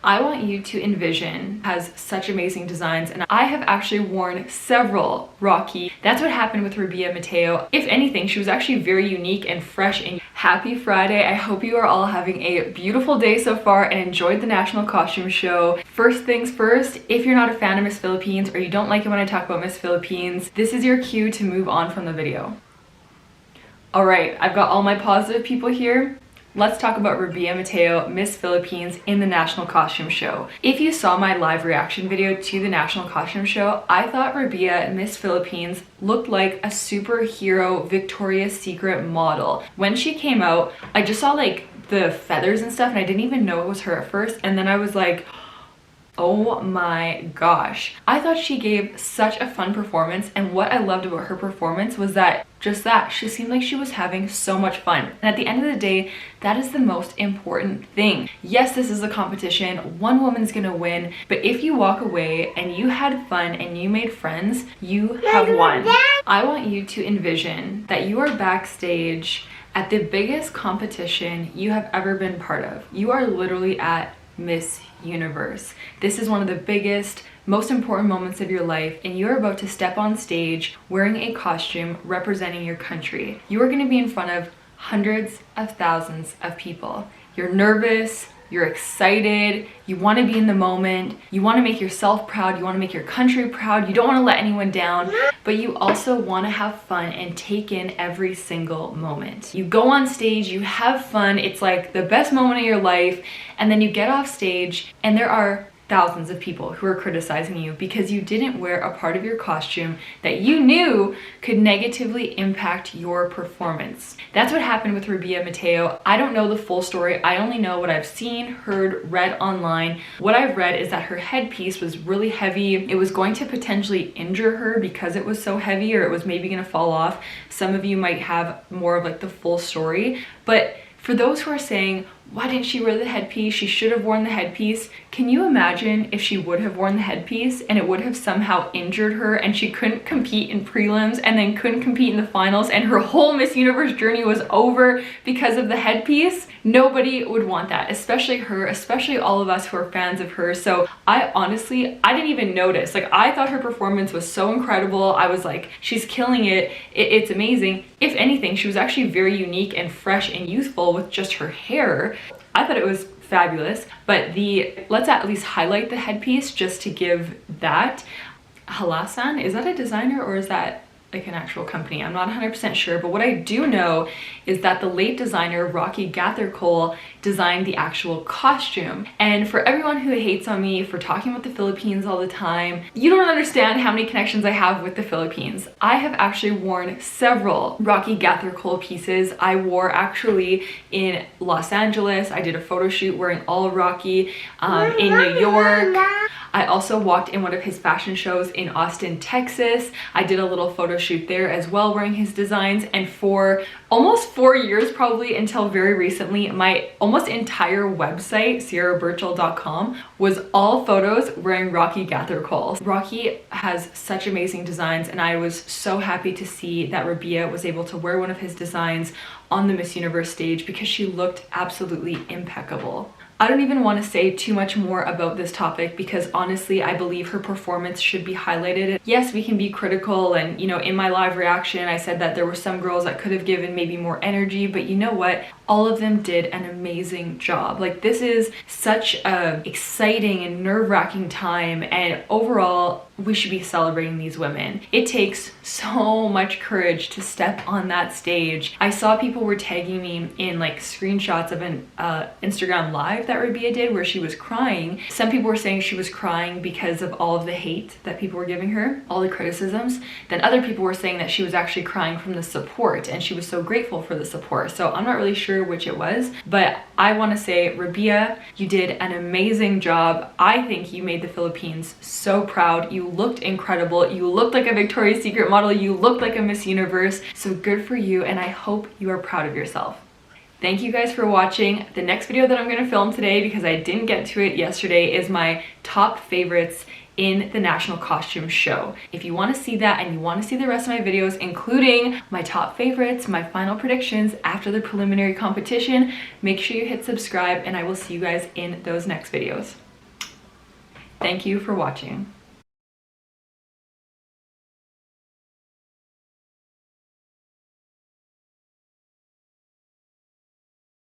I want you to envision has such amazing designs, and I have actually worn several Rocky. That's what happened with Rabiya Mateo. If anything, she was actually very unique and fresh. And happy Friday. I hope you are all having a beautiful day so far and enjoyed the National Costume Show. First things first, if you're not a fan of Miss Philippines or you don't like it when I talk about Miss Philippines, this is your cue to move on from the video. All right, I've got all my positive people here. Let's talk about Rabiya Mateo, Miss Philippines in the National Costume Show. If you saw my live reaction video to the National Costume Show, I thought Rabiya, Miss Philippines, looked like a superhero Victoria's Secret model. When she came out, I just saw like the feathers and stuff and I didn't even know it was her at first, and then I was like, oh my gosh. I thought she gave such a fun performance, and what I loved about her performance was that she seemed like she was having so much fun. And at the end of the day, that is the most important thing. Yes, this is a competition, one woman's gonna win, but if you walk away and you had fun and you made friends, you have won. I want you to envision that you are backstage at the biggest competition you have ever been part of. You are literally at Miss Universe. This is one of the biggest, most important moments of your life, and you're about to step on stage wearing a costume representing your country. You are going to be in front of hundreds of thousands of people. You're nervous, you're excited, you want to be in the moment, you want to make yourself proud, you want to make your country proud, you don't want to let anyone down, but you also want to have fun and take in every single moment. You go on stage, you have fun, it's like the best moment of your life, and then you get off stage and there are thousands of people who are criticizing you because you didn't wear a part of your costume that you knew could negatively impact your performance. That's what happened with Rabiya Mateo. I don't know the full story. I only know what I've seen, heard, read online. What I've read is that her headpiece was really heavy. It was going to potentially injure her because it was so heavy, or it was maybe gonna fall off. Some of you might have more of like the full story, but for those who are saying, why didn't she wear the headpiece? She should have worn the headpiece. Can you imagine if she would have worn the headpiece and it would have somehow injured her and she couldn't compete in prelims and then couldn't compete in the finals and her whole Miss Universe journey was over because of the headpiece? Nobody would want that, especially her, especially all of us who are fans of her. So I didn't even notice. Like, I thought her performance was so incredible. I was like, she's killing it. It's amazing. If anything, she was actually very unique and fresh and youthful with just her hair. I thought it was fabulous, but let's at least highlight the headpiece just to give that. Halasan, is that a designer or is that like an actual company? I'm not 100% sure, but what I do know is that the late designer Rocky Gathercole designed the actual costume. And for everyone who hates on me for talking about the Philippines all the time, you don't understand how many connections I have with the Philippines. I have actually worn several Rocky Gathercole pieces. I wore actually in Los Angeles. I did a photo shoot wearing all Rocky in New York. I also walked in one of his fashion shows in Austin, Texas. I did a little photo shoot there as well wearing his designs, and for almost 4 years, probably until very recently, my almost entire website, sierrabirchall.com, was all photos wearing Rocky Gathercole. Rocky has such amazing designs, and I was so happy to see that Rabiya was able to wear one of his designs on the Miss Universe stage because she looked absolutely impeccable. I don't even want to say too much more about this topic because honestly, I believe her performance should be highlighted. Yes, we can be critical, and you know, in my live reaction, I said that there were some girls that could have given maybe more energy, but you know what? All of them did an amazing job. Like, this is such a exciting and nerve-wracking time, and overall, we should be celebrating these women. It takes so much courage to step on that stage. I saw people were tagging me in like screenshots of an Instagram live that Rabiya did where she was crying. Some people were saying she was crying because of all of the hate that people were giving her, all the criticisms. Then other people were saying that she was actually crying from the support and she was so grateful for the support. So I'm not really sure which it was, but I want to say, Rabiya, you did an amazing job. I think you made the Philippines so proud. You looked incredible. You looked like a Victoria's Secret model. You looked like a Miss Universe. So good for you, and I hope you are proud of yourself. Thank you guys for watching. The next video that I'm going to film today, because I didn't get to it yesterday, is my top favorites in the National Costume Show. If you want to see that and you want to see the rest of my videos, including my top favorites, my final predictions after the preliminary competition, make sure you hit subscribe, and I will see you guys in those next videos. Thank you for watching.